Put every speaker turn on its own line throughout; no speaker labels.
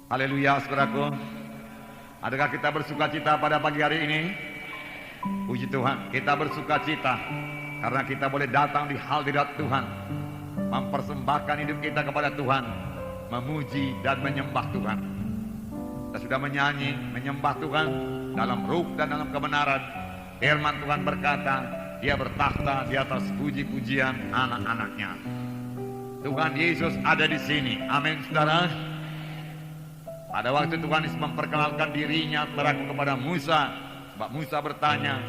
Haleluya, saudaraku. Adakah kita bersuka cita pada pagi hari ini? Puji Tuhan, kita bersuka cita karena kita boleh datang di hadirat Tuhan, mempersembahkan hidup kita kepada Tuhan, memuji dan menyembah Tuhan. Kita sudah menyanyi, menyembah Tuhan dalam ruh dan dalam kebenaran. Firman Tuhan berkata, Dia bertakhta di atas puji-pujian anak-anaknya. Tuhan Yesus ada di sini. Amin, saudara. Pada waktu Tuhan Yesus memperkenalkan dirinya kepada Musa, sebab Musa bertanya,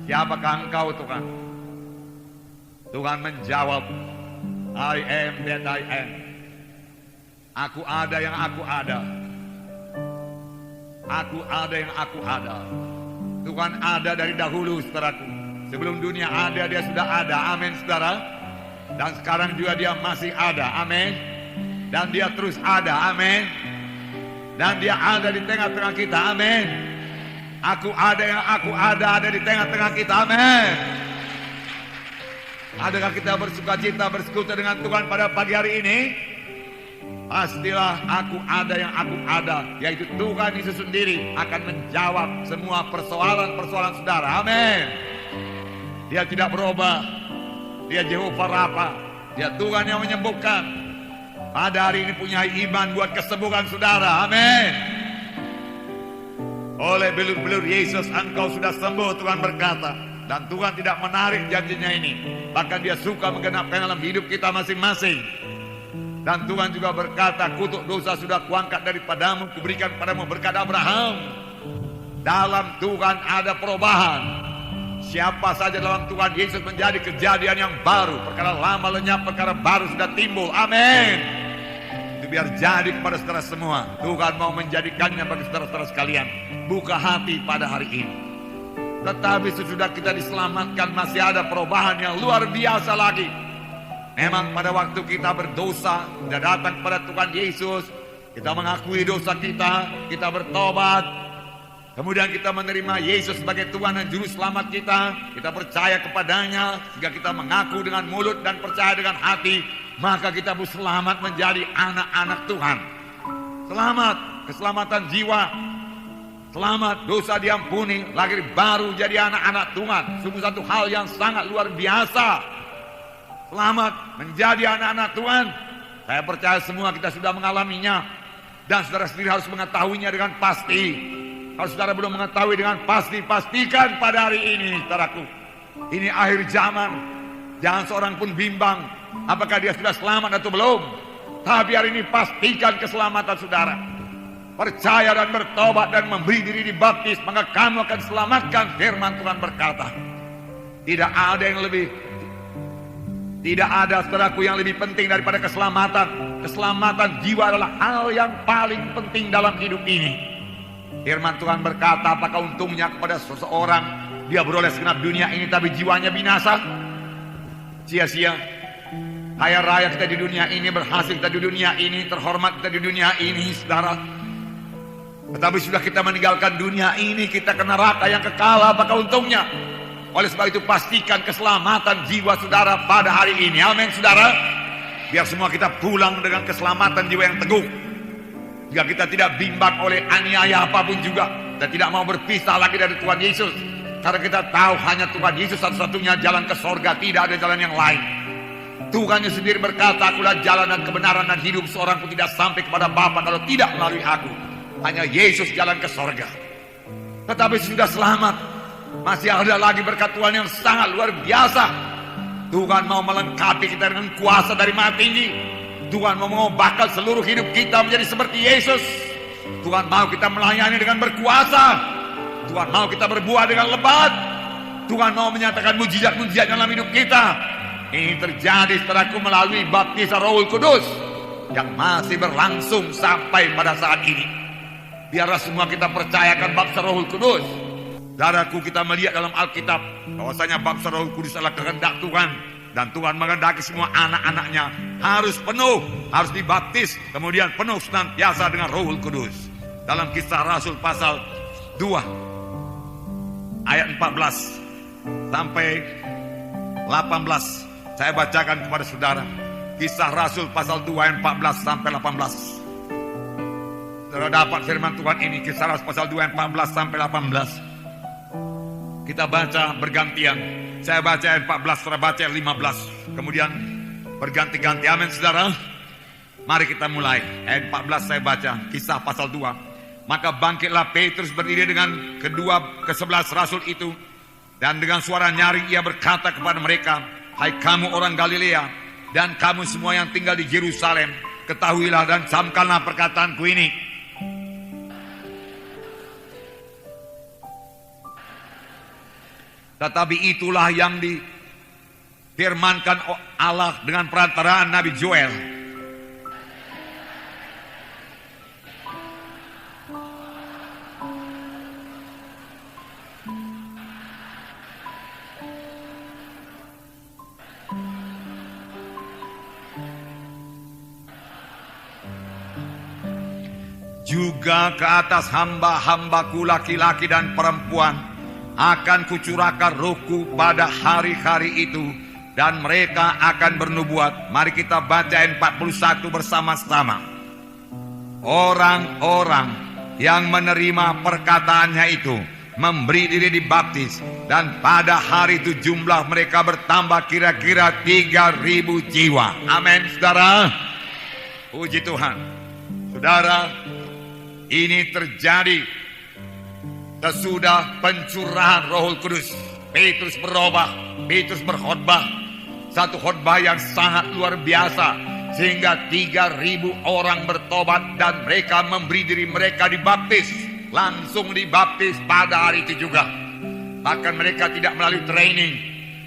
siapakah engkau Tuhan? Tuhan menjawab, I am that I am. Aku ada yang aku ada. Aku ada yang aku ada. Tuhan ada dari dahulu, saudaraku. Sebelum dunia ada, Dia sudah ada. Amin, saudara. Dan sekarang juga Dia masih ada. Amin. Dan Dia terus ada. Amin. Dan Dia ada di tengah-tengah kita. Amin. Aku ada yang aku ada di tengah-tengah kita. Amin. Adakah kita bersuka cita bersekutu dengan Tuhan pada pagi hari ini? Pastilah aku ada yang aku ada, yaitu Tuhan Yesus sendiri akan menjawab semua persoalan-persoalan saudara. Amin. Dia tidak berubah. Dia Jehovah Rafa. Dia Tuhan yang menyembuhkan. Pada hari ini punya iman buat kesembuhan saudara. Amin. Oleh belur-belur Yesus engkau sudah sembuh, Tuhan berkata. Dan Tuhan tidak menarik janjinya ini. Bahkan Dia suka menggenapkan dalam hidup kita masing-masing. Dan Tuhan juga berkata, kutuk dosa sudah kuangkat daripadamu, kuberikan padamu berkat Abraham. Dalam Tuhan ada perubahan. Siapa saja dalam Tuhan Yesus menjadi kejadian yang baru. Perkara lama lenyap, perkara baru sudah timbul. Amin. Itu biar jadi kepada saudara semua. Tuhan mau menjadikannya bagi saudara-saudara sekalian. Buka hati pada hari ini. Tetapi sesudah kita diselamatkan, masih ada perubahan yang luar biasa lagi. Memang pada waktu kita berdosa, kita datang kepada Tuhan Yesus, kita mengakui dosa kita bertobat, kemudian kita menerima Yesus sebagai Tuhan dan Juru Selamat kita percaya kepadanya, jika kita mengaku dengan mulut dan percaya dengan hati, maka kita pun selamat menjadi anak-anak Tuhan. Selamat, keselamatan jiwa, selamat, dosa diampuni, lahir baru jadi anak-anak Tuhan. Sungguh satu hal yang sangat luar biasa. Selamat menjadi anak-anak Tuhan. Saya percaya semua kita sudah mengalaminya. Dan saudara sendiri harus mengetahuinya dengan pasti. Kalau saudara belum mengetahui dengan pasti, pastikan pada hari ini, saudaraku. Ini akhir zaman. Jangan seorang pun bimbang apakah dia sudah selamat atau belum. Tapi hari ini pastikan keselamatan saudara. Percaya dan bertobat dan memberi diri dibaptis, maka kamu akan selamatkan. Firman Tuhan berkata, tidak ada yang lebih, tidak ada, saudaraku, yang lebih penting daripada keselamatan. Keselamatan jiwa adalah hal yang paling penting dalam hidup ini. Firman Tuhan berkata, apakah untungnya kepada seseorang dia beroleh segenap dunia ini tapi jiwanya binasa? Sia-sia. Kaya raya kita di dunia ini, berhasil kita di dunia ini, terhormat kita di dunia ini, saudara. Tetapi sudah kita meninggalkan dunia ini, kita ke neraka yang kekal, apakah untungnya? Oleh sebab itu pastikan keselamatan jiwa saudara pada hari ini. Amin, saudara. Biar semua kita pulang dengan keselamatan jiwa yang teguh. Jika kita tidak bimbang oleh aniaya apapun juga, kita tidak mau berpisah lagi dari Tuhan Yesus. Karena kita tahu hanya Tuhan Yesus satu-satunya jalan ke sorga, tidak ada jalan yang lain. Tuhan sendiri berkata, akulah jalan dan kebenaran dan hidup, seorang pun tidak sampai kepada Bapa kalau tidak melalui aku. Hanya Yesus jalan ke sorga. Tetapi sudah selamat, masih ada lagi berkat Tuhan yang sangat luar biasa. Tuhan mau melengkapi kita dengan kuasa dari Maha Tinggi. Tuhan mau mengubahkan seluruh hidup kita menjadi seperti Yesus. Tuhan mau kita melayani dengan berkuasa. Tuhan mau kita berbuah dengan lebat. Tuhan mau menyatakan mujizat-mujizat dalam hidup kita. Ini terjadi saudaraku melalui baptisan Roh Kudus yang masih berlangsung sampai pada saat ini. Biarlah semua kita percayakan baptisan Roh Kudus. Saudaraku, kita melihat dalam Alkitab bahwasanya baptisan Roh Kudus adalah kehendak Tuhan. Dan Tuhan menghendaki semua anak-anaknya harus penuh, harus dibaptis, kemudian penuh senantiasa dengan Roh Kudus. Dalam Kisah Rasul pasal 2 ayat 14 sampai 18, saya bacakan kepada saudara. Kisah Rasul pasal 2 ayat 14 sampai 18. Saudara dapat firman Tuhan ini, Kisah Rasul pasal 2 ayat 14 sampai 18. Kita baca bergantian. Saya baca ayat 14, saudara baca ayat 15. Kemudian berganti-ganti. Amin, saudara. Mari kita mulai. Ayat 14 saya baca, Kisah pasal 2. Maka bangkitlah Petrus berdiri dengan ke-11 rasul itu, dan dengan suara nyaring ia berkata kepada mereka, hai kamu orang Galilea, dan kamu semua yang tinggal di Yerusalem, ketahuilah dan camkanlah perkataanku ini. Tetapi itulah yang difirmankan Allah dengan perantaraan Nabi Joel. Juga ke atas hamba-hambaku laki-laki dan perempuan akan kucurahkan rohku pada hari-hari itu, dan mereka akan bernubuat. Mari kita baca ayat 41 bersama-sama. Orang-orang yang menerima perkataannya itu memberi diri dibaptis, dan pada hari itu jumlah mereka bertambah kira-kira 3.000 jiwa. Amin, saudara. Puji Tuhan. Saudara, ini terjadi sesudah pencurahan Roh Kudus. Petrus berubah, Petrus berkhotbah, satu khotbah yang sangat luar biasa, sehingga 3.000 orang bertobat dan mereka memberi diri mereka dibaptis. Langsung dibaptis pada hari itu juga. Bahkan mereka tidak melalui training,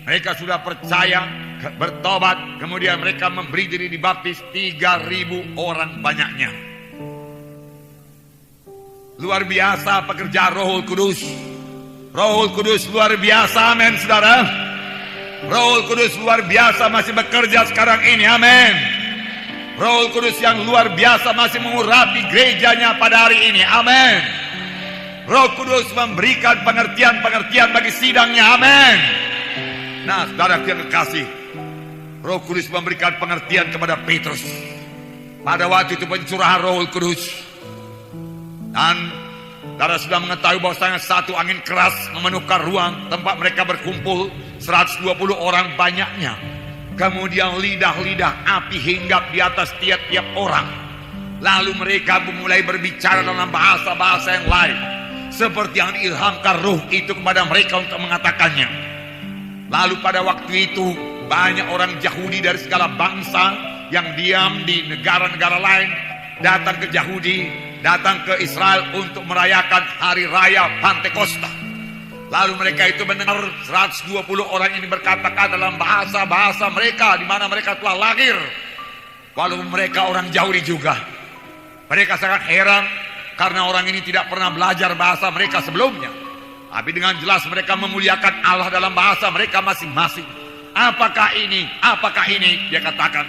mereka sudah percaya, bertobat, kemudian mereka memberi diri dibaptis. 3.000 orang banyaknya. Luar biasa pekerjaan Roh Kudus. Roh Kudus luar biasa, amin, saudara. Roh Kudus luar biasa masih bekerja sekarang ini, amin. Roh Kudus yang luar biasa masih mengurapi gerejanya pada hari ini, amin. Roh Kudus memberikan pengertian-pengertian bagi sidangnya, amin. Nah, saudara yang kekasih, Roh Kudus memberikan pengertian kepada Petrus pada waktu itu pencurahan Roh Kudus. Dan saudara sudah mengetahui bahwasanya satu angin keras memenuhkan ruang tempat mereka berkumpul, 120 orang banyaknya. Kemudian lidah-lidah api hinggap di atas tiap-tiap orang. Lalu mereka mulai berbicara dalam bahasa-bahasa yang lain, seperti yang diilhamkan Roh itu kepada mereka untuk mengatakannya. Lalu pada waktu itu banyak orang Yahudi dari segala bangsa yang diam di negara-negara lain datang ke Yahudi, datang ke Israel untuk merayakan hari raya Pantekosta. Lalu mereka itu mendengar 120 orang ini berkata-kata dalam bahasa-bahasa mereka di mana mereka telah lahir. Walaupun mereka orang Yahudi juga. Mereka sangat heran karena orang ini tidak pernah belajar bahasa mereka sebelumnya. Tapi dengan jelas mereka memuliakan Allah dalam bahasa mereka masing-masing. Apakah ini? Apakah ini? Dia katakan.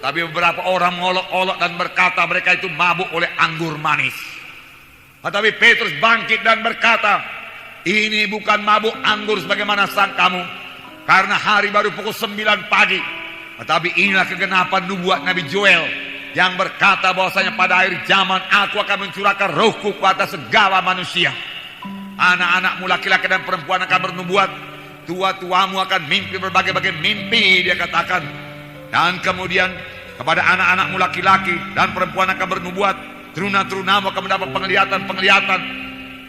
Tapi beberapa orang mengolok-olok dan berkata mereka itu mabuk oleh anggur manis. Tetapi Petrus bangkit dan berkata, ini bukan mabuk anggur sebagaimana sangkamu, karena hari baru pukul 9 pagi. Tetapi inilah kegenapan nubuat Nabi Joel yang berkata bahwasanya pada akhir zaman aku akan mencurahkan rohku kepada segala manusia. Anak-anakmu laki-laki dan perempuan akan bernubuat, tua-tuamu akan mimpi berbagai-bagai mimpi, dia katakan. Dan kemudian kepada anak-anakmu laki-laki dan perempuan akan bernubuat, teruna-terunamu akan mendapat penglihatan-penglihatan,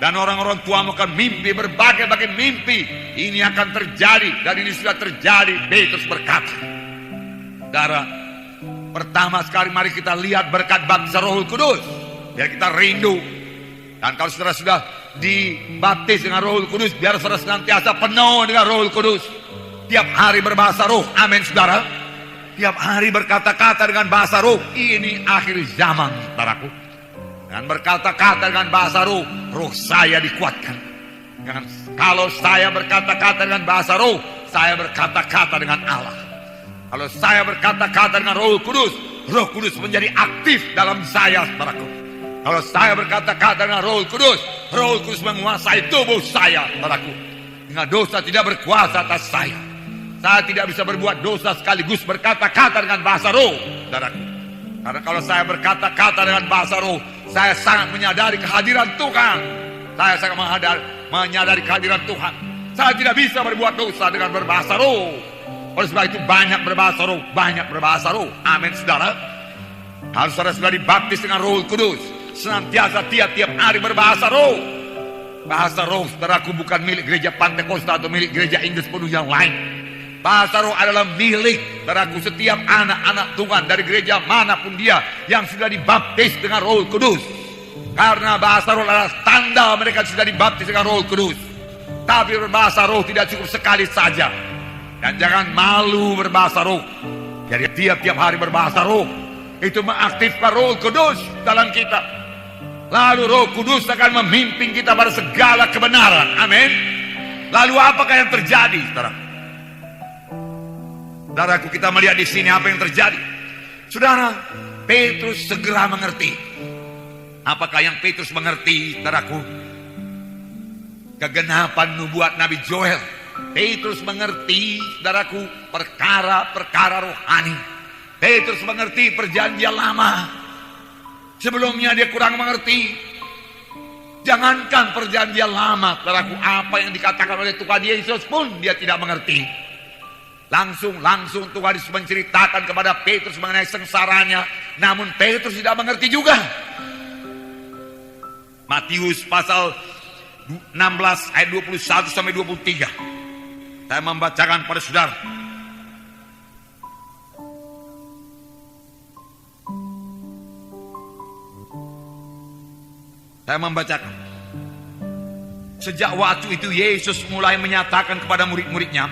dan orang-orang tuamu akan mimpi berbagai-bagai mimpi. Ini akan terjadi dan ini sudah terjadi, Petrus berkata. Saudara, pertama sekali mari kita lihat berkat baptisan Roh Kudus, biar kita rindu. Dan kalau saudara sudah dibaptis dengan Roh Kudus, biar saudara senantiasa penuh dengan Roh Kudus. Tiap hari berbahasa roh, amin, saudara. Tiap hari berkata-kata dengan bahasa roh. Ini akhir zaman, saudaraku. Dan berkata-kata dengan bahasa roh, roh saya dikuatkan. Dan kalau saya berkata-kata dengan bahasa roh, saya berkata-kata dengan Allah. Kalau saya berkata-kata dengan Roh Kudus menjadi aktif dalam saya, saudaraku. Kalau saya berkata-kata dengan Roh Kudus menguasai tubuh saya, saudaraku. Dengan dosa tidak berkuasa atas saya. Saya tidak bisa berbuat dosa sekaligus berkata-kata dengan bahasa roh, saudaraku. Karena kalau saya berkata-kata dengan bahasa roh, Saya sangat menyadari kehadiran Tuhan. Saya sangat menyadari kehadiran Tuhan. Saya tidak bisa berbuat dosa dengan berbahasa roh. Oleh sebab itu banyak berbahasa roh, banyak berbahasa roh. Amin, saudara. Harus saudara sudah dibaptis dengan Roh Kudus. Senantiasa tiap-tiap hari berbahasa roh. Bahasa roh, saudaraku, bukan milik gereja Pantekosta atau milik gereja Inggris penuh yang lain. Bahasa roh adalah milik, saudaraku, setiap anak-anak Tuhan dari gereja manapun dia yang sudah dibaptis dengan Roh Kudus. Karena bahasa roh adalah tanda mereka sudah dibaptis dengan Roh Kudus. Tapi berbahasa roh tidak cukup sekali saja. Dan jangan malu berbahasa roh. Jadi tiap-tiap hari berbahasa roh itu mengaktifkan Roh Kudus dalam kita. Lalu Roh Kudus akan memimpin kita pada segala kebenaran. Amin. Lalu apakah yang terjadi, saudara? Saudaraku, kita melihat di sini apa yang terjadi. Saudara, Petrus segera mengerti. Apakah yang Petrus mengerti, saudaraku? Kegenapan nubuat Nabi Joel. Petrus mengerti, saudaraku, perkara-perkara rohani. Petrus mengerti perjanjian lama. Sebelumnya dia kurang mengerti. Jangankan perjanjian lama, saudaraku, apa yang dikatakan oleh Tuhan Yesus pun dia tidak mengerti. Langsung Tuhan Yesus menceritakan kepada Petrus mengenai sengsaranya. Namun Petrus tidak mengerti juga. Matius pasal 16 ayat 21 sampai 23. Saya membacakan pada saudara. Saya membacakan. Sejak waktu itu Yesus mulai menyatakan kepada murid-muridnya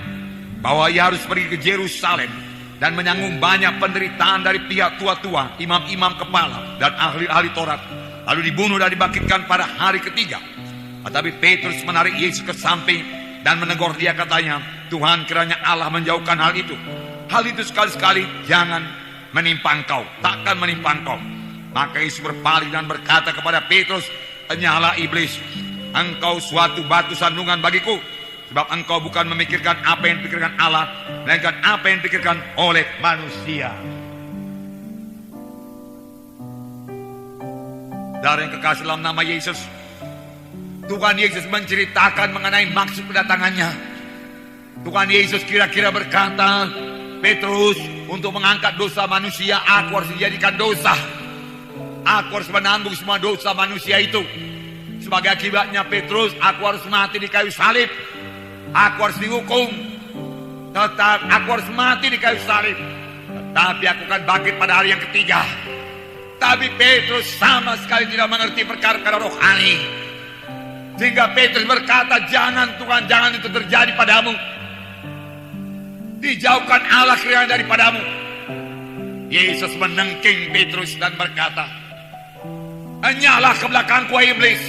bahwa ia harus pergi ke Yerusalem dan menanggung banyak penderitaan dari pihak tua-tua, imam-imam kepala dan ahli-ahli Taurat, lalu dibunuh dan dibangkitkan pada hari ketiga. Tetapi Petrus menarik Yesus ke samping dan menegur dia, katanya, Tuhan, kiranya Allah menjauhkan hal itu. Hal itu sekali-sekali jangan menimpa engkau, takkan menimpa engkau. Maka Yesus berpaling dan berkata kepada Petrus, "Henyalah iblis, engkau suatu batu sandungan bagiku, sebab engkau bukan memikirkan apa yang dipikirkan Allah, melainkan apa yang dipikirkan oleh manusia." Dari yang kekasih dalam nama Yesus, Tuhan Yesus menceritakan mengenai maksud kedatangannya. Tuhan Yesus kira-kira berkata, Petrus, untuk mengangkat dosa manusia, aku harus dijadikan dosa. Aku harus menanggung semua dosa manusia itu. Sebagai akibatnya, Petrus, aku harus mati di kayu salib. Aku harus dihukum. Aku harus mati di kayu salib. Tetapi aku akan bangkit pada hari yang ketiga. Tapi Petrus sama sekali tidak mengerti perkara-perkara rohani. Sehingga Petrus berkata, jangan Tuhan, jangan itu terjadi padamu. Dijauhkan Allah kiranya daripadamu. Yesus menengking Petrus dan berkata, "Henyalah ke belakangku, iblis,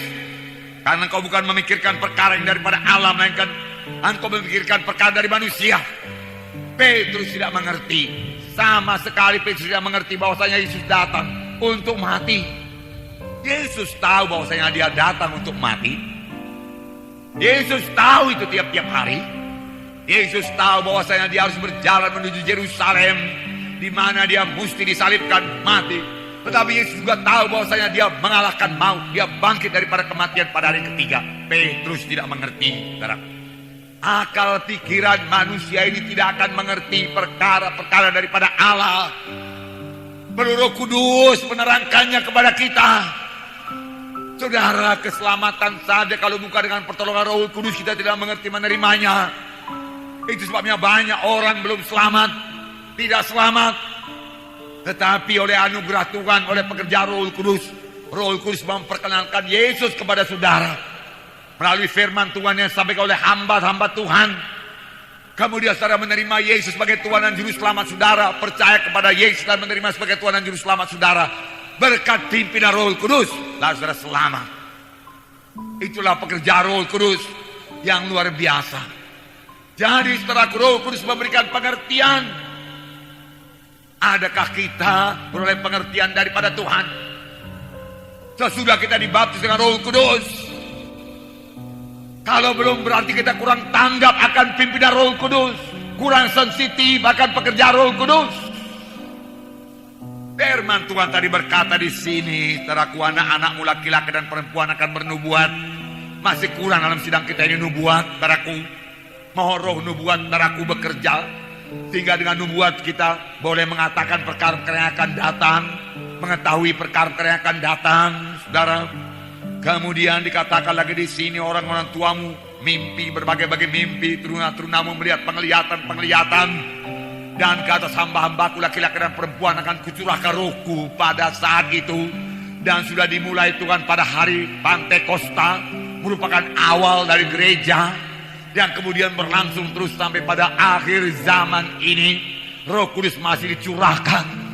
karena engkau bukan memikirkan perkara yang daripada Allah, melainkan engkau memikirkan perkara dari manusia." Petrus tidak mengerti. Sama sekali Petrus tidak mengerti bahwasanya Yesus datang untuk mati. Yesus tahu bahwasanya dia datang untuk mati. Yesus tahu itu tiap-tiap hari. Yesus tahu bahwasanya dia harus berjalan menuju Yerusalem, di mana dia mesti disalibkan, mati. Tetapi Yesus juga tahu bahwasanya dia mengalahkan maut, dia bangkit daripada kematian pada hari ketiga. Petrus tidak mengerti, saudara. Akal pikiran manusia ini tidak akan mengerti perkara-perkara daripada Allah. Perlu Roh Kudus menerangkannya kepada kita. Saudara, keselamatan saja kalau bukan dengan pertolongan Roh Kudus kita tidak mengerti menerimanya. Itu sebabnya banyak orang belum selamat, tidak selamat. Tetapi oleh anugerah Tuhan, oleh pekerjaan Roh Kudus memperkenalkan Yesus kepada saudara melalui firman Tuhan yang disampaikan oleh hamba-hamba Tuhan. Kemudian saudara menerima Yesus sebagai Tuhan dan Juru Selamat saudara, percaya kepada Yesus dan menerima sebagai Tuhan dan Juru Selamat saudara, berkat pimpinan Roh Kudus, lalu saudara selamat. Itulah pekerjaan Roh Kudus yang luar biasa. Jadi setelah Roh Kudus memberikan pengertian, adakah kita beroleh pengertian daripada Tuhan? Sesudah kita dibaptis dengan Roh Kudus, kalau belum berarti kita kurang tanggap akan pimpinan Roh Kudus, kurang sensitif akan pekerjaan Roh Kudus. Firman Tuhan tadi berkata di sini, saudaraku, anak-anakmu laki-laki dan perempuan akan bernubuat. Masih kurang dalam sidang kita ini nubuat, saudaraku. Mohon roh nubuat, saudaraku, bekerja. Sehingga dengan nubuat kita boleh mengatakan perkara-perkara yang akan datang, mengetahui perkara-perkara yang akan datang, saudara. Kemudian dikatakan lagi di sini, orang-orang tuamu mimpi, berbagai-bagai mimpi, turunan-turunamu melihat penglihatan-penglihatan. Dan ke atas hamba-hambaku laki-laki dan perempuan akan kucurahkan rohku pada saat itu. Dan sudah dimulai Tuhan pada hari Pantekosta, merupakan awal dari gereja. Yang kemudian berlangsung terus sampai pada akhir zaman ini. Roh Kudus masih dicurahkan.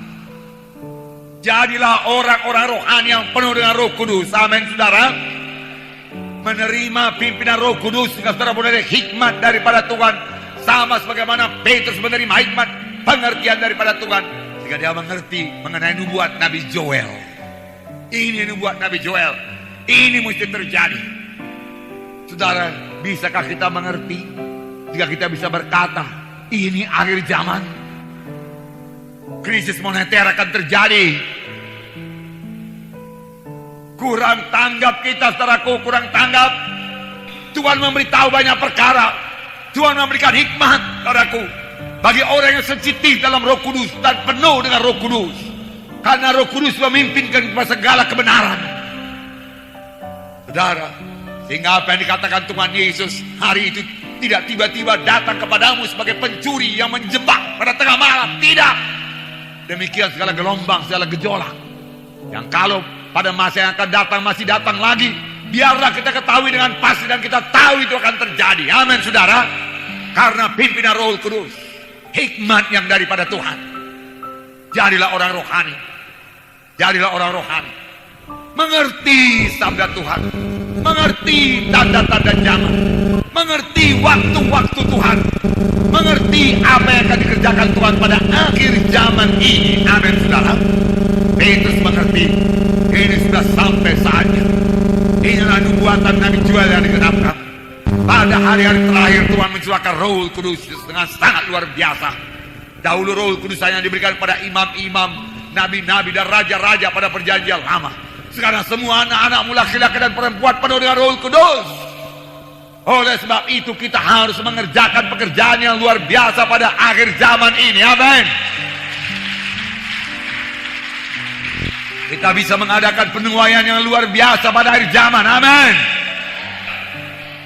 Jadilah orang-orang rohani yang penuh dengan Roh Kudus. Amin, saudara. Menerima pimpinan Roh Kudus sehingga saudara boleh hikmat daripada Tuhan, sama sebagaimana Petrus menerima hikmat pengertian daripada Tuhan, sehingga dia mengerti mengenai nubuat Nabi Joel. Ini nubuat Nabi Joel. Ini mesti terjadi. Saudara, bisakah kita mengerti jika kita bisa berkata ini akhir zaman? Krisis moneter akan terjadi. Kurang tanggap kita, saudaraku, kurang tanggap. Tuhan memberitahu banyak perkara. Tuhan memberikan hikmat, saudaraku, bagi orang yang sensitif dalam Roh Kudus dan penuh dengan Roh Kudus. Karena Roh Kudus memimpinkan kepada segala kebenaran. Saudara, sehingga apa yang dikatakan Tuhan Yesus hari itu tidak tiba-tiba datang kepadamu sebagai pencuri yang menjebak pada tengah malam. Tidak. Demikian segala gelombang, segala gejolak, yang kalau pada masa yang akan datang masih datang lagi, biarlah kita ketahui dengan pasti dan kita tahu itu akan terjadi. Amin, saudara. Karena pimpinan Roh Kudus, hikmat yang daripada Tuhan. Jadilah orang rohani. Jadilah orang rohani. Mengerti sabda Tuhan, mengerti tanda-tanda zaman, mengerti waktu-waktu Tuhan, mengerti apa yang akan dikerjakan Tuhan pada akhir zaman ini. Amin, saudara. Petrus mengerti ini sudah sampai saatnya. Inilah nubuatan Nabi Joel yang digenapkan. Pada hari-hari terakhir Tuhan mencurahkan Roh Kudus dengan sangat luar biasa. Dahulu Roh Kudus hanya diberikan pada imam-imam, nabi-nabi dan raja-raja pada perjanjian lama. Sekarang semua anak-anakmu laki-laki dan perempuan penuh dengan Roh Kudus. Oleh sebab itu kita harus mengerjakan pekerjaan yang luar biasa pada akhir zaman ini. Amin. Kita bisa mengadakan penuaian yang luar biasa pada akhir zaman. Amin.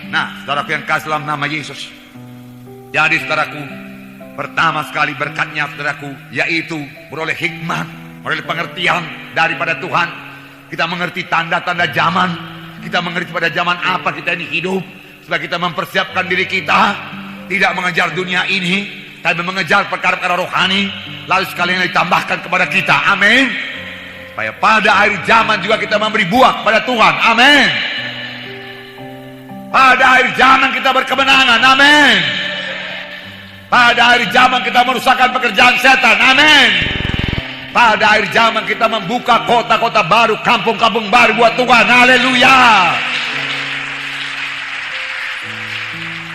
Nah, saudaraku yang kasih dalam nama Yesus. Jadi saudaraku, pertama sekali berkatnya saudaraku, yaitu beroleh hikmat, beroleh pengertian daripada Tuhan. Kita mengerti tanda-tanda zaman. Kita mengerti pada zaman apa kita ini hidup. Supaya kita mempersiapkan diri kita, tidak mengejar dunia ini, tapi mengejar perkara-perkara rohani. Lalu sekalian ditambahkan kepada kita. Amin. Supaya pada akhir zaman juga kita memberi buah kepada Tuhan. Amin. Pada akhir zaman kita berkemenangan. Amin. Pada akhir zaman kita merusakkan pekerjaan setan. Amin. Pada akhir zaman kita membuka kota-kota baru, kampung-kampung baru buat Tuhan. Haleluya.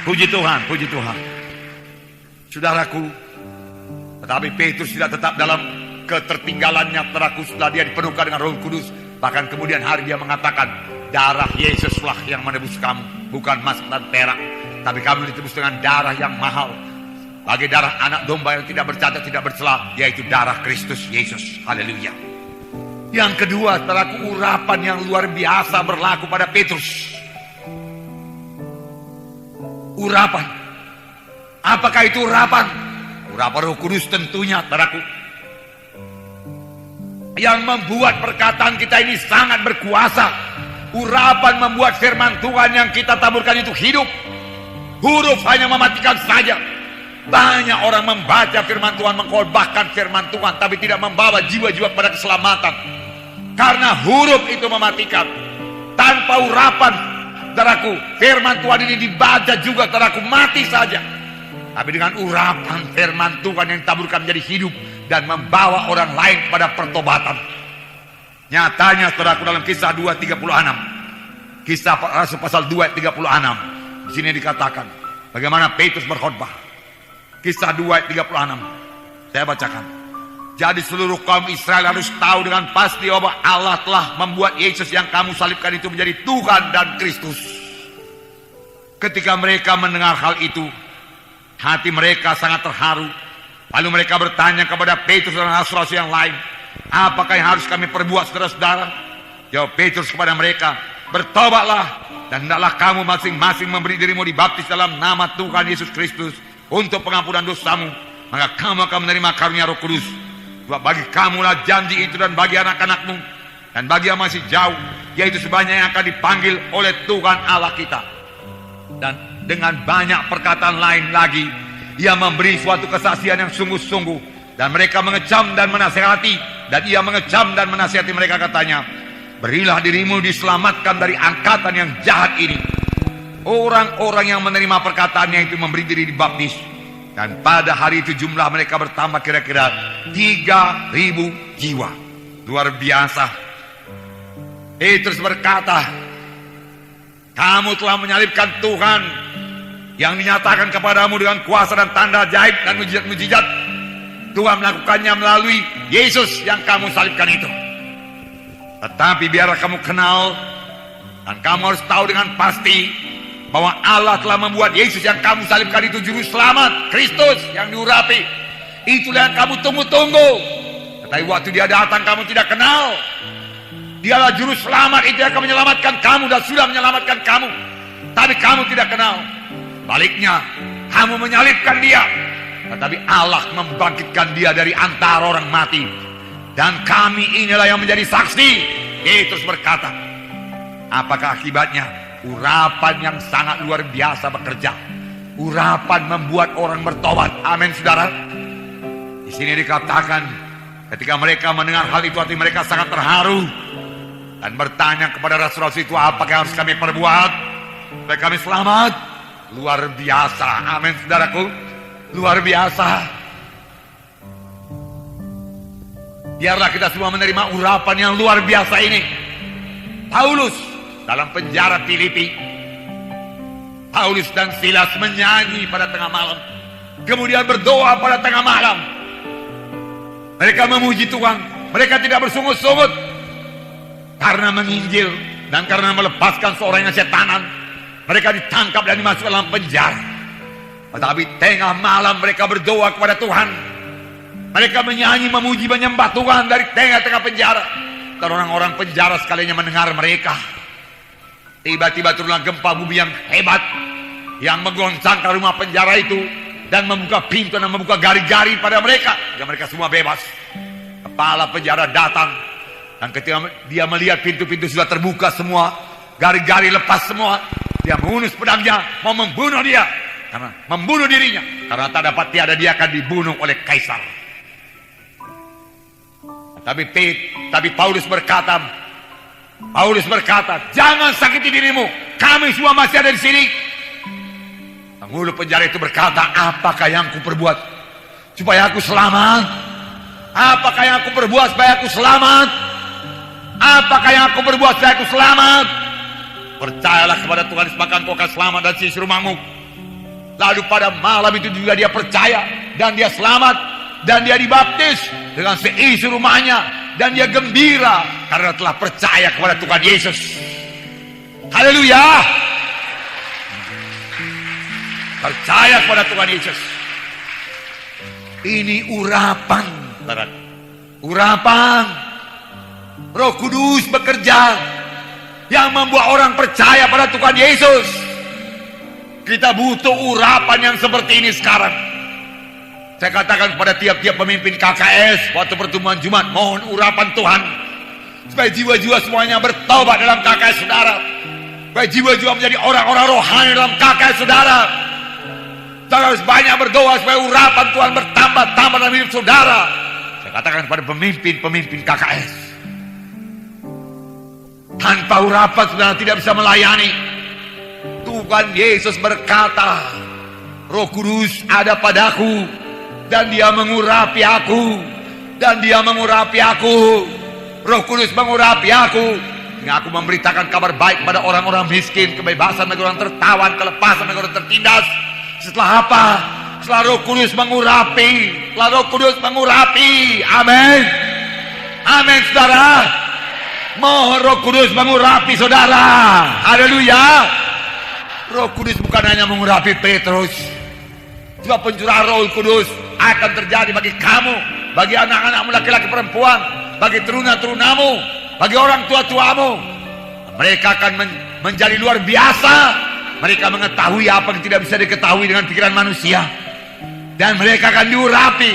Puji Tuhan, puji Tuhan. Saudaraku, tetapi Petrus tidak tetap dalam ketertinggalannya, saudaraku, setelah dia dipenuhkan dengan Roh Kudus. Bahkan kemudian hari dia mengatakan, darah Yesuslah yang menebus kamu, bukan emas dan perak, tapi kamu ditebus dengan darah yang mahal, bagi darah anak domba yang tidak bercacat, tidak bercela, yaitu darah Kristus Yesus. Haleluya. Yang kedua, saudaraku, urapan yang luar biasa berlaku pada Petrus. Urapan. Apakah itu urapan? Urapan Roh Kudus tentunya, saudaraku, yang membuat perkataan kita ini sangat berkuasa. Urapan membuat firman Tuhan yang kita taburkan itu hidup. Huruf hanya mematikan saja. Banyak orang membaca firman Tuhan, mengkhotbahkan firman Tuhan, tapi tidak membawa jiwa-jiwa pada keselamatan. Karena huruf itu mematikan. Tanpa urapan, saudaraku, firman Tuhan ini dibaca juga, saudaraku, mati saja. Tapi dengan urapan firman Tuhan yang ditaburkan menjadi hidup dan membawa orang lain pada pertobatan. Nyatanya, saudaraku, dalam Kisah 2:36, Kisah Rasul pasal 2:36, di sini dikatakan bagaimana Petrus berkhotbah. Kisah 2:36, saya bacakan. Jadi seluruh kaum Israel harus tahu dengan pasti bahwa Allah telah membuat Yesus yang kamu salibkan itu menjadi Tuhan dan Kristus. Ketika mereka mendengar hal itu, hati mereka sangat terharu. Lalu mereka bertanya kepada Petrus dan rasul-rasul yang lain, apakah yang harus kami perbuat, saudara-saudara? Jawab Petrus kepada mereka, bertobatlah dan hendaklah kamu masing-masing memberi dirimu dibaptis dalam nama Tuhan Yesus Kristus untuk pengampunan dosamu, maka kamu akan menerima karunia Roh Kudus. Sebab bagi kamulah janji itu dan bagi anak-anakmu dan bagi yang masih jauh, yaitu sebanyak yang akan dipanggil oleh Tuhan Allah kita. Dan dengan banyak perkataan lain lagi, ia memberi suatu kesaksian yang sungguh-sungguh, dan mereka mengecam dan menasihati, dan ia mengecam dan menasihati mereka, katanya, berilah dirimu diselamatkan dari angkatan yang jahat ini. Orang-orang yang menerima perkataannya itu memberi diri dibaptis, dan pada hari itu jumlah mereka bertambah kira-kira 3.000 jiwa. Luar biasa. Petrus berkata, kamu telah menyalibkan Tuhan yang dinyatakan kepadamu dengan kuasa dan tanda ajaib dan mujizat-mujizat. Tuhan melakukannya melalui Yesus yang kamu salibkan itu. Tetapi biarlah kamu kenal dan kamu harus tahu dengan pasti bahwa Allah telah membuat Yesus yang kamu salibkan itu juru selamat, Kristus yang diurapi. Itulah yang kamu tunggu-tunggu. Tetapi waktu dia datang kamu tidak kenal. Dialah juru selamat itu yang akan menyelamatkan kamu dan sudah menyelamatkan kamu. Tapi kamu tidak kenal. Baliknya, kamu menyalibkan dia. Tetapi Allah membangkitkan dia dari antara orang mati. Dan kami inilah yang menjadi saksi. Petrus berkata, apakah akibatnya? Urapan yang sangat luar biasa bekerja. Urapan membuat orang bertobat. Amin, saudara. Di sini dikatakan, ketika mereka mendengar hal itu, hati mereka sangat terharu dan bertanya kepada rasul-rasul itu, apakah yang harus kami perbuat supaya kami selamat? Luar biasa. Amin, saudaraku. Luar biasa. Biarlah kita semua menerima urapan yang luar biasa ini. Paulus dalam penjara Filipi, Paulus dan Silas menyanyi pada tengah malam, kemudian berdoa pada tengah malam. Mereka memuji Tuhan. Mereka tidak bersungut-sungut karena menginjil dan karena melepaskan seorang yang setanan. Mereka ditangkap dan dimasukkan dalam penjara. Tetapi tengah malam mereka berdoa kepada Tuhan. Mereka menyanyi, memuji, menyembah Tuhan dari tengah-tengah penjara. Dan orang-orang penjara sekalinya mendengar mereka. Tiba-tiba turunlah gempa bumi yang hebat yang menggoncangkan rumah penjara itu dan membuka pintu dan membuka gari-gari pada mereka. Dan mereka semua bebas. Kepala penjara datang dan ketika dia melihat pintu-pintu sudah terbuka semua, gari-gari lepas semua, dia menghunus pedangnya mau membunuh dia, karena membunuh dirinya, karena tak dapat tiada dia akan dibunuh oleh kaisar. Tapi Paulus berkata, jangan sakiti dirimu, kami semua masih ada di sini. Penghulu penjara itu berkata, apakah yang aku perbuat supaya aku selamat? Apakah yang aku perbuat supaya aku selamat? Apakah yang aku perbuat supaya aku selamat? Percayalah kepada Tuhan, maka engkau akan selamat dan seisi rumahmu. Lalu pada malam itu juga dia percaya dan dia selamat dan dia dibaptis dengan seisi rumahnya. Dan dia gembira karena telah percaya kepada Tuhan Yesus. Haleluya. Percaya kepada Tuhan Yesus. Ini urapan. Urapan Roh Kudus bekerja yang membuat orang percaya pada Tuhan Yesus. Kita butuh urapan yang seperti ini sekarang. Saya katakan kepada tiap-tiap pemimpin KKS waktu pertemuan Jumat, mohon urapan Tuhan supaya jiwa-jiwa semuanya bertobat dalam KKS saudara, supaya jiwa-jiwa menjadi orang-orang rohani dalam KKS saudara. Saudara harus banyak berdoa supaya urapan Tuhan bertambah-tambah dalam hidup saudara. Saya katakan kepada pemimpin-pemimpin KKS, tanpa urapan saudara tidak bisa melayani. Tuhan Yesus berkata, Roh Kudus ada padaku dan dia mengurapi aku, dan dia mengurapi aku. Roh Kudus mengurapi aku, sehingga aku memberitakan kabar baik pada orang-orang miskin, kebebasan bagi orang tertawan, kelepasan bagi orang tertindas. Setelah apa? Setelah Roh Kudus mengurapi, lalu Roh Kudus mengurapi. Amin. Amin saudara. Mohon Roh Kudus mengurapi saudara. Haleluya. Roh Kudus bukan hanya mengurapi Petrus, juga pencurahan Roh Kudus akan terjadi bagi kamu, bagi anak-anakmu laki-laki perempuan, bagi teruna-terunamu, bagi orang tua-tuamu. Mereka akan menjadi luar biasa. Mereka mengetahui apa yang tidak bisa diketahui dengan pikiran manusia, dan mereka akan diurapi.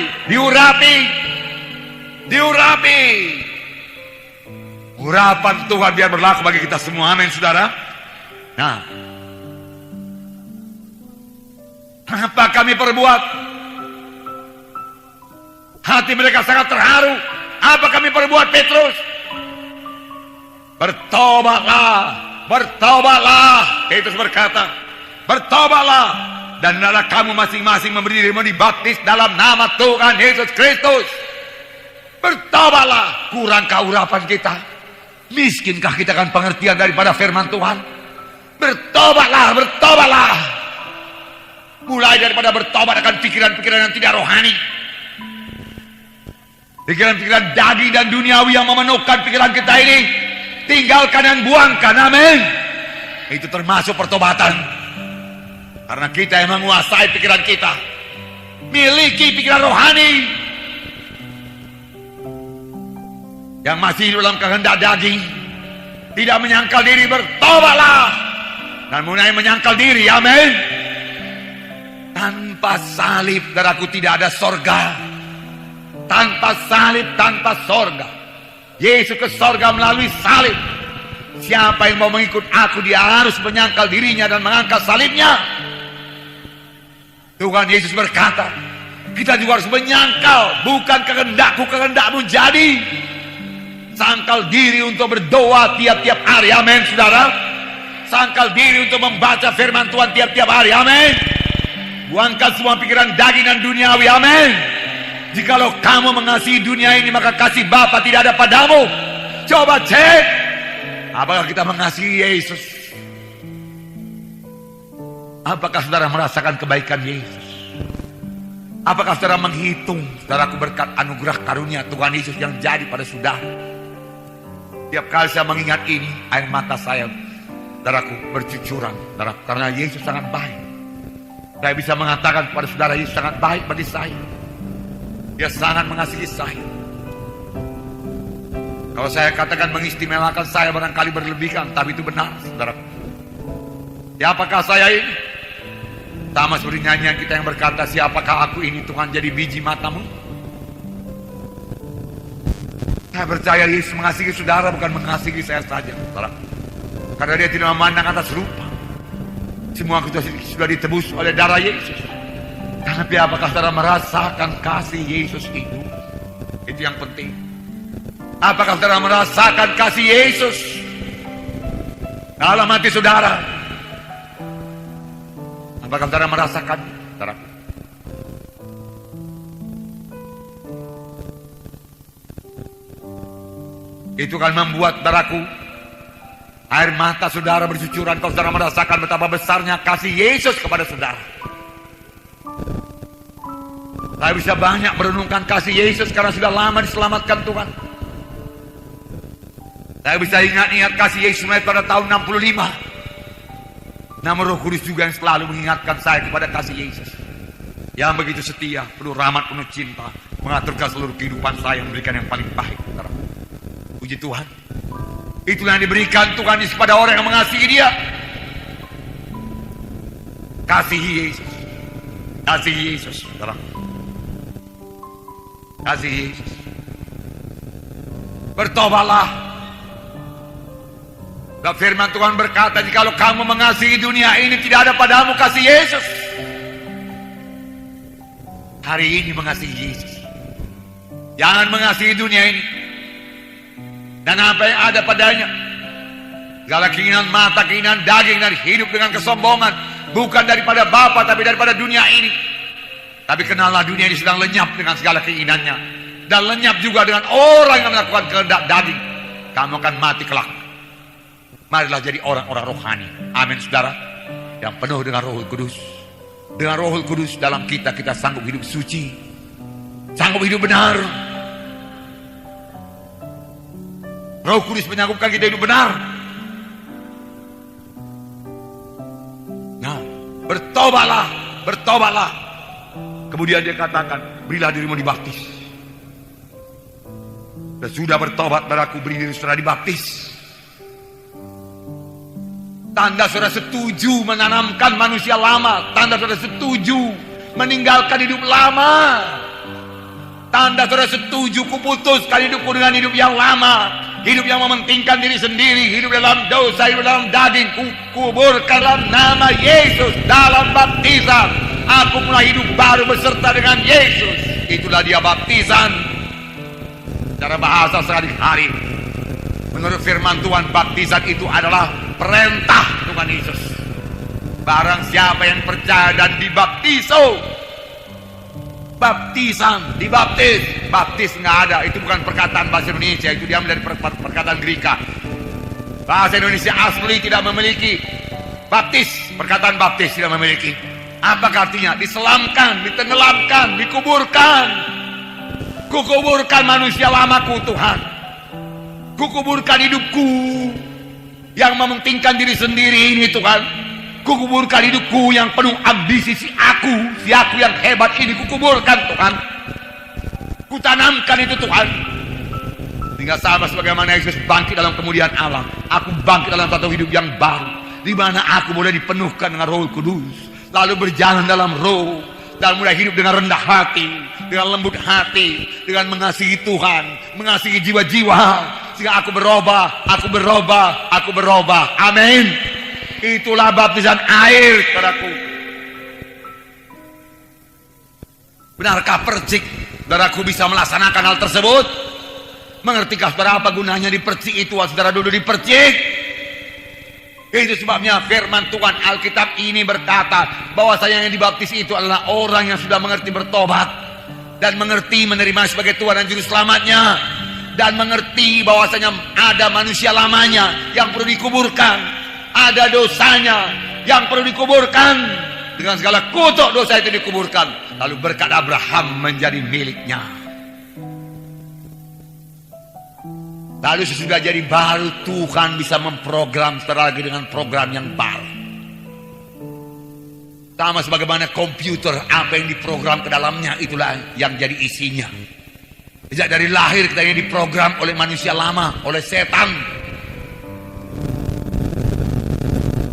Urapan Tuhan biar berlaku bagi kita semua. Amin saudara. Nah, apa kami perbuat? Hati mereka sangat terharu. Apa kami perbuat Petrus? Bertobatlah. Petrus berkata, bertobatlah, dan hendaklah kamu masing-masing memberi dirimu dibaptis dalam nama Tuhan Yesus Kristus. Bertobatlah. Kurangkah urapan kita? Miskinkah kita akan pengertian daripada firman Tuhan? Bertobatlah. Mulai daripada bertobat akan pikiran-pikiran yang tidak rohani, pikiran-pikiran daging dan duniawi yang memenuhkan pikiran kita ini. Tinggalkan dan buangkan. Amin. Itu termasuk pertobatan. Karena kita yang menguasai pikiran kita, miliki pikiran rohani. Yang masih hidup dalam kehendak daging, tidak menyangkal diri, bertobatlah dan mulai menyangkal diri. Amin. Tanpa salib, saudaraku, tidak ada sorga. Tanpa salib, tanpa sorga. Yesus ke sorga melalui salib. Siapa yang mau mengikut aku, dia harus menyangkal dirinya dan mengangkat salibnya. Tuhan Yesus berkata, kita juga harus menyangkal, bukan kehendakku, kehendakmu jadi. Sangkal diri untuk berdoa tiap-tiap hari. Amin saudara. Sangkal diri untuk membaca firman Tuhan tiap-tiap hari. Amin. Buangkan semua pikiran daging dan duniawi. Amin. Jikalau kamu mengasihi dunia ini, maka kasih Bapa tidak ada padamu. Coba cek, apakah kita mengasihi Yesus? Apakah saudara merasakan kebaikan Yesus? Apakah saudara menghitung, saudaraku, berkat anugerah karunia Tuhan Yesus yang jadi pada saudara? Tiap kali saya mengingat ini, air mata saya, saudaraku, bercucuran, saudaraku, karena Yesus sangat baik. Saya bisa mengatakan kepada saudara, Yesus sangat baik bagi saya. Dia sangat mengasihi saya. Kalau saya katakan mengistimewakan saya, barangkali berlebihan, tapi itu benar, saudaraku. Siapakah saya ini? Sama seperti nyanyian kita yang berkata, siapakah aku ini Tuhan, jadi biji matamu? Saya percaya Yesus mengasihi saudara, bukan mengasihi saya saja, saudara. Karena dia tidak memandang atas rupa. Semua kita sudah ditebus oleh darah Yesus. Tapi apakah saudara merasakan kasih Yesus itu? Itu yang penting. Apakah saudara merasakan kasih Yesus dalam hati saudara? Apakah saudara merasakan, saudara? Itu kan membuat, saudaraku, air mata saudara bercucuran kalau saudara merasakan betapa besarnya kasih Yesus kepada saudara. Saya bisa banyak merenungkan kasih Yesus karena sudah lama diselamatkan Tuhan. Saya bisa ingat-ingat kasih Yesus mulai pada tahun 65. Namun Roh Kudus juga yang selalu mengingatkan saya kepada kasih Yesus yang begitu setia, penuh rahmat, penuh cinta, mengaturkan seluruh kehidupan saya, memberikan yang paling baik, saudara. Puji Tuhan. Itulah yang diberikan Tuhan Yesus pada orang yang mengasihi dia. Kasihi Yesus. Kasihi Yesus, saudara. Kasihi Yesus. Bertobatlah. Dan firman Tuhan berkata, jikalau kamu mengasihi dunia ini, tidak ada padamu kasih Yesus. Hari ini mengasihi Yesus. Jangan mengasihi dunia ini dan apa yang ada padanya. Segala keinginan mata, keinginan daging, dan hidup dengan kesombongan, bukan daripada Bapa tapi daripada dunia ini. Tapi kenallah, dunia ini sedang lenyap dengan segala keinginannya, dan lenyap juga dengan orang yang melakukan kehendak daging. Kamu akan mati kelak. Marilah jadi orang-orang rohani. Amin saudara. Yang penuh dengan Roh Kudus. Dengan Roh Kudus dalam kita, kita sanggup hidup suci. sanggup hidup benar. Roh Kudus menyanggupkan kita hidup benar. Nah, bertobatlah, bertobatlah. Kemudian dia katakan, berilah dirimu dibaptis. Dan sudah bertobat, beraku beri diri saudara dibaptis. Tanda saudara setuju menanamkan manusia lama. Tanda saudara setuju meninggalkan hidup lama. Tanda saudara setuju kuputuskan hidupku dengan hidup yang lama. Hidup yang mementingkan diri sendiri. Hidup dalam dosa, hidup dalam daging. Kukuburkan dalam nama Yesus. Dalam baptisan aku mulai hidup baru beserta dengan Yesus. Itulah dia baptisan. Cara bahasa sehari-hari, menurut firman Tuhan, baptisan itu adalah perintah Tuhan Yesus. Barang siapa yang percaya dan dibaptiso, baptisan, dibaptis. Baptis nggak ada, itu bukan perkataan bahasa Indonesia, itu diambil dari perkataan Greka. Bahasa Indonesia asli tidak memiliki baptis, perkataan baptis tidak memiliki. Apa artinya? Diselamkan, ditenggelamkan, dikuburkan. Kukuburkan manusia lamaku Tuhan. Kukuburkan hidupku yang mementingkan diri sendiri ini Tuhan. Kukuburkan hidupku yang penuh ambisi, si aku yang hebat ini kukuburkan Tuhan. Kutanamkan itu Tuhan. Sehingga sama sebagaimana Yesus bangkit dalam kemudian alam, aku bangkit dalam satu hidup yang baru, di mana aku boleh dipenuhkan dengan Roh Kudus, lalu berjalan dalam Roh, dan mulai hidup dengan rendah hati, dengan lembut hati, dengan mengasihi Tuhan, mengasihi jiwa-jiwa, sehingga aku berubah, aku berubah, aku berubah. Amin. Itulah baptisan air, saudaraku. Benarkah percik saudaraku bisa melaksanakan hal tersebut? Mengertikah saudara apa gunanya dipercik itu? Saudara dulu dipercik. Itu sebabnya firman Tuhan Alkitab ini berkata bahwasanya yang dibaptis itu adalah orang yang sudah mengerti bertobat dan mengerti menerima sebagai Tuhan dan Juru Selamatnya, dan mengerti bahwasanya ada manusia lamanya yang perlu dikuburkan, ada dosanya yang perlu dikuburkan, dengan segala kutuk dosa itu dikuburkan, lalu berkat Abraham menjadi miliknya. Lalu sesudah jadi baru, Tuhan bisa memprogram setelah lagi dengan program yang baru. Sama sebagaimana komputer, apa yang diprogram ke dalamnya itulah yang jadi isinya. Sejak dari lahir kita ini diprogram oleh manusia lama, oleh setan.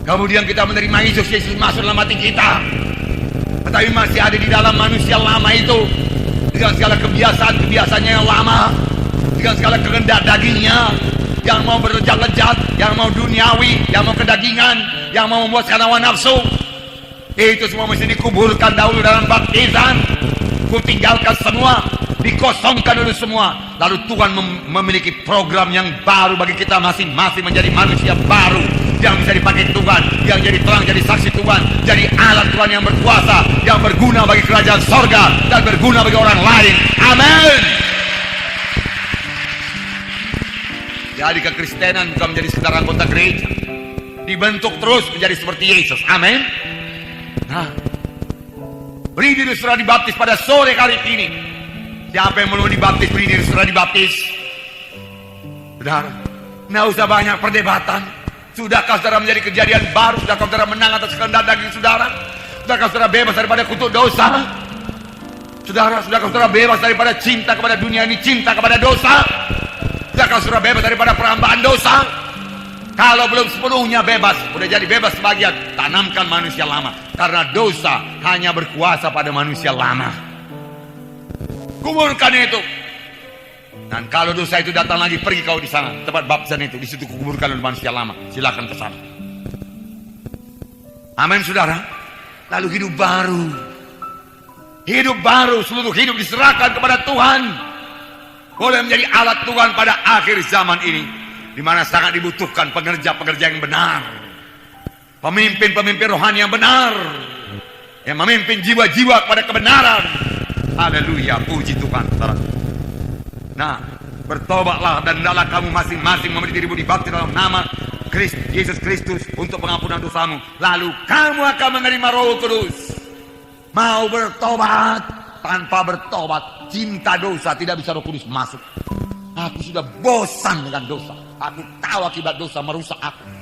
Kemudian kita menerima Yesus masuk dalam hati kita, tetapi masih ada di dalam manusia lama itu, dengan segala kebiasaan-kebiasaannya yang lama, dengan segala kehendak dagingnya yang mau berlejat-lejat, yang mau duniawi, yang mau kedagingan, yang mau memuaskan hawa nafsu. Itu semua mesti dikuburkan dahulu dalam baptisan. Kutinggalkan semua, dikosongkan dulu semua. Lalu Tuhan memiliki program yang baru bagi kita masing-masing menjadi manusia baru yang bisa dipakai Tuhan, yang jadi terang, jadi saksi Tuhan, jadi alat Tuhan yang berkuasa, yang berguna bagi kerajaan sorga dan berguna bagi orang lain. Amin. Jadi kekristenan bukan menjadi sekedar anggota gereja, dibentuk terus menjadi seperti Yesus. Amin. Nah, beri diri saudara dibaptis pada sore kali ini. Siapa yang mau dibaptis, beri diri saudara dibaptis. Saudara, nggak usah banyak perdebatan. Sudahkah saudara menjadi kejadian baru? Sudahkah saudara menang atas kehendak daging saudara? Sudahkah saudara bebas daripada kutuk dosa? Sudahkah saudara bebas daripada cinta kepada dunia ini, cinta kepada dosa? Sudahkah saudara bebas daripada perambaan dosa? Kalau belum sepenuhnya bebas, sudah jadi bebas sebagian, tanamkan manusia lama. Karena dosa hanya berkuasa pada manusia lama. Kuburkan itu. Dan kalau dosa itu datang lagi, pergi kau di sana, tempat baptisan itu, di situ kuburkan oleh manusia lama. Silakan ke sana. Amin, saudara. Lalu hidup baru. Hidup baru, seluruh hidup diserahkan kepada Tuhan. Boleh menjadi alat Tuhan pada akhir zaman ini, di mana sangat dibutuhkan pekerja-pekerja yang benar, pemimpin-pemimpin rohani yang benar, yang memimpin jiwa-jiwa kepada kebenaran. Haleluya, puji Tuhan. Nah, bertobatlah dan hendaklah kamu masing-masing memberi dirimu dibaptis dalam nama Yesus Kristus untuk pengampunan dosamu. Lalu kamu akan menerima Roh Kudus. Mau bertobat, tanpa bertobat, cinta dosa, tidak bisa Roh Kudus masuk. Aku sudah bosan dengan dosa. Aku tahu akibat dosa merusak aku.